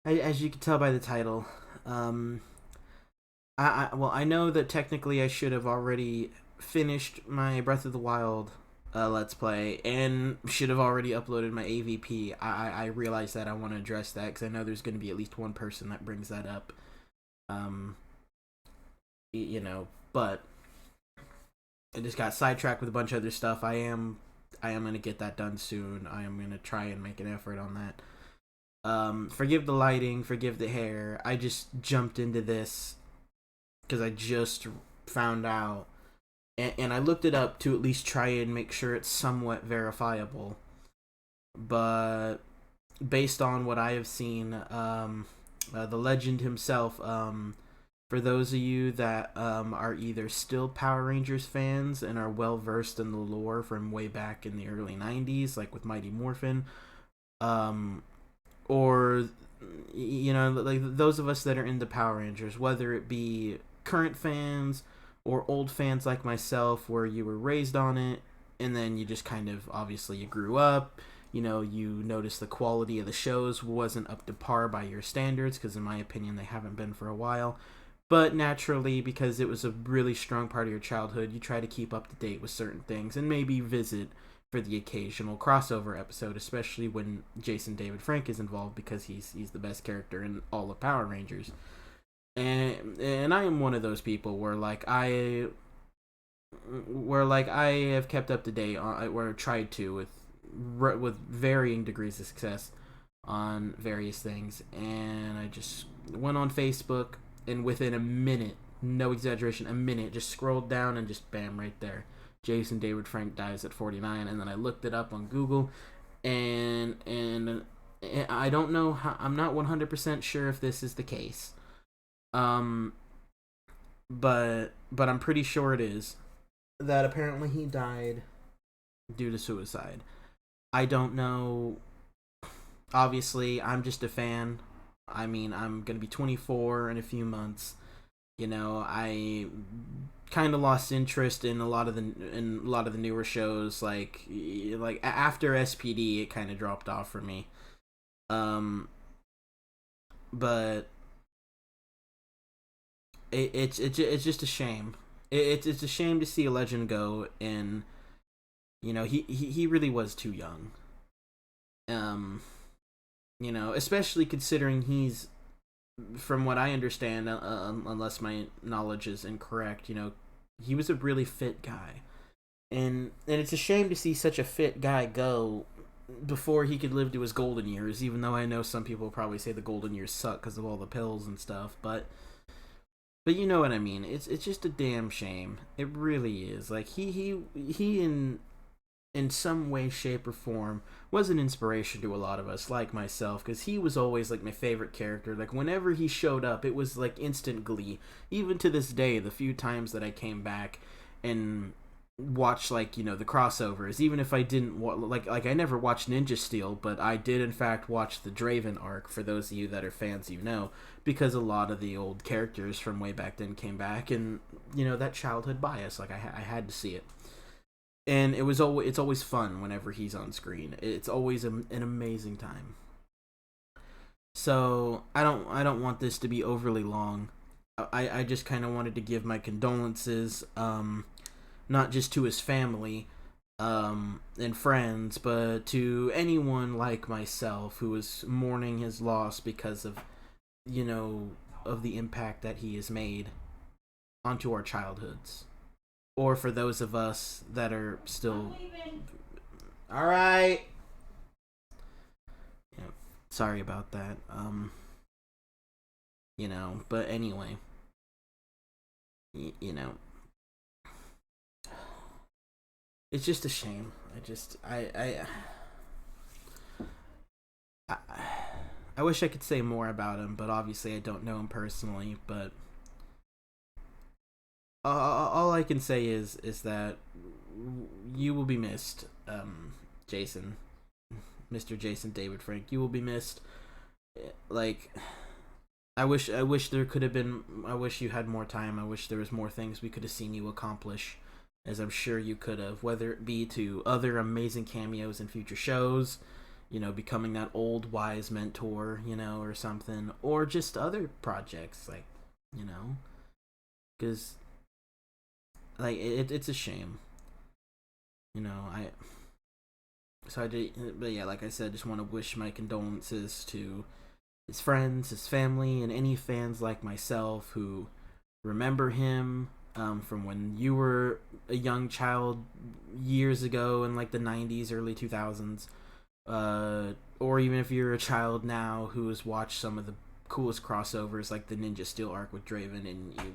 As you can tell by the title, um, well, I know that technically I should have already finished my Breath of the Wild Let's Play and should have already uploaded my AVP. I realize that I want to address that because I know there's going to be at least one person that brings that up. Um, but I just got sidetracked with a bunch of other stuff. I am gonna get that done soon. I am gonna try and make an effort on that. Forgive the lighting, forgive the hair. I just jumped into this because I just found out, and I looked it up to at least try and make sure it's somewhat verifiable. But based on what I have seen, the legend himself, for those of you that are either still Power Rangers fans and are well versed in the lore from way back in the early 90s, like with Mighty Morphin, um, or like those of us that are into Power Rangers, whether it be current fans or old fans like myself, where you were raised on it and then you just kind of obviously you grew up. You notice the quality of the shows wasn't up to par by your standards because, in my opinion, they haven't been for a while. But naturally, because it was a really strong part of your childhood, you try to keep up to date with certain things and maybe visit for the occasional crossover episode, especially when Jason David Frank is involved because he's the best character in all of Power Rangers. And I am one of those people where I have kept up to date on, where I tried to with varying degrees of success on various things, and I just went on Facebook, and within a minute, no exaggeration, a minute, just scrolled down and just bam, right there, Jason David Frank dies at 49, and then I looked it up on Google, and I don't know how, I'm not 100% sure if this is the case, um, but I'm pretty sure it is, that apparently he died due to suicide. I don't know. Obviously, I'm just a fan. I mean, I'm gonna be 24 in a few months. I kind of lost interest in a lot of the newer shows. Like after SPD, it kind of dropped off for me. Um, but it's just a shame. It's a shame to see a legend go, and he really was too young. Um, especially considering he's, from what I understand, unless my knowledge is incorrect, he was a really fit guy, and it's a shame to see such a fit guy go before he could live to his golden years. Even though I know some people probably say the golden years suck because of all the pills and stuff, but you know what I mean. It's just a damn shame. It really is. Like he in some way, shape, or form was an inspiration to a lot of us, like myself, because he was always like my favorite character. Like whenever he showed up, it was like instant glee. Even to this day, the few times that I came back and watched the crossovers, even if I didn't like I never watched Ninja Steel, but I did in fact watch the Draven arc. For those of you that are fans, because a lot of the old characters from way back then came back, and that childhood bias, like I had to see it, and it's always fun whenever he's on screen. It's always an amazing time. So I don't want this to be overly long. I just kind of wanted to give my condolences, not just to his family, and friends, but to anyone like myself who is mourning his loss because of the impact that he has made onto our childhoods, or for those of us that are still. All right. Yeah, sorry about that. But anyway, y- you know, it's just a shame. I I wish I could say more about him, but obviously I don't know him personally. But all I can say is that you will be missed, Jason, Mr. Jason David Frank. You will be missed. Like, I wish there could have been. I wish you had more time. I wish there was more things we could have seen you accomplish, as I'm sure you could have. Whether it be to other amazing cameos in future shows, becoming that old wise mentor, or something, or just other projects, like, because like it's a shame, I so I did, but yeah, like I said, just want to wish my condolences to his friends, his family, and any fans like myself who remember him from when you were a young child years ago in like the 90s, early 2000s, or even if you're a child now who has watched some of the coolest crossovers like the Ninja Steel arc with Draven, and you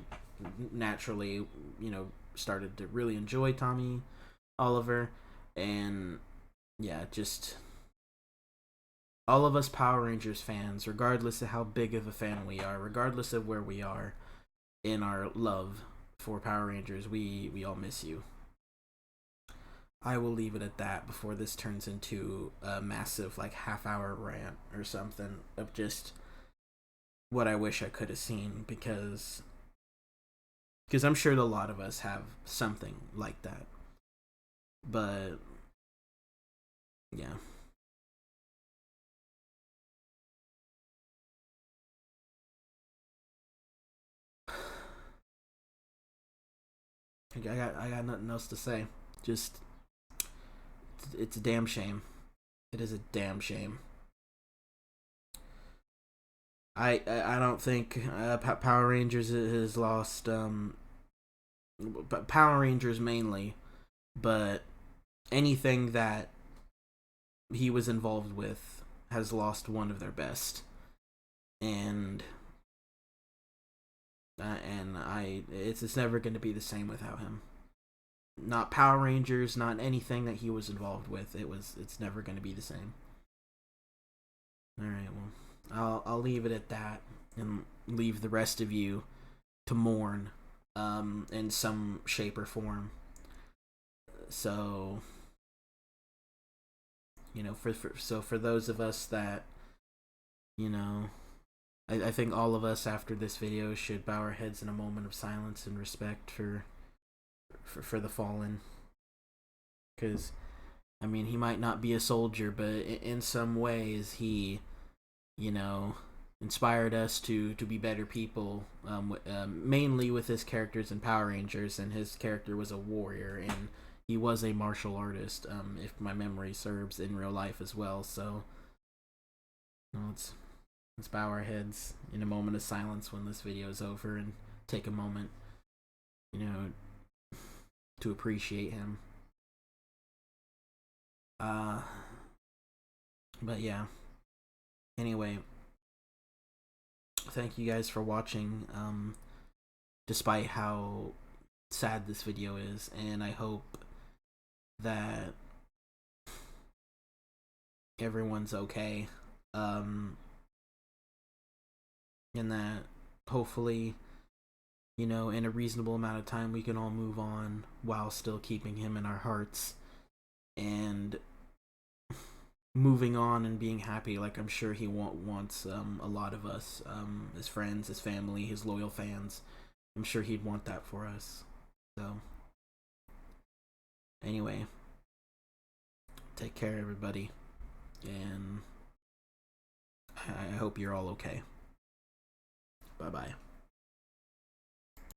naturally, started to really enjoy Tommy Oliver. And yeah, just all of us Power Rangers fans, regardless of how big of a fan we are, regardless of where we are in our love for Power Rangers, we all miss you. I will leave it at that before this turns into a massive like half-hour rant or something of just what I wish I could have seen, because I'm sure a lot of us have something like that. But yeah. I got nothing else to say. Just it's a damn shame. It is a damn shame. I don't think Power Rangers has lost Power Rangers mainly, but anything that he was involved with has lost one of their best, and it's never going to be the same without him. Not Power Rangers, not anything that he was involved with. It's never going to be the same. All right, well, I'll leave it at that and leave the rest of you to mourn in some shape or form. So, for those of us that, you know, I think all of us after this video should bow our heads in a moment of silence and respect for the fallen, because I mean, he might not be a soldier, but in some ways he, inspired us to be better people, mainly with his characters in Power Rangers, and his character was a warrior, and he was a martial artist, if my memory serves, in real life as well. So let's bow our heads in a moment of silence when this video is over and take a moment, you know, to appreciate him. But yeah. Anyway, thank you guys for watching. Despite how sad this video is, and I hope that everyone's okay. And that hopefully, in a reasonable amount of time, we can all move on while still keeping him in our hearts and moving on and being happy, like I'm sure he wants a lot of us, his friends, his family, his loyal fans. I'm sure he'd want that for us. So anyway, take care, everybody, and I hope you're all okay. Bye bye.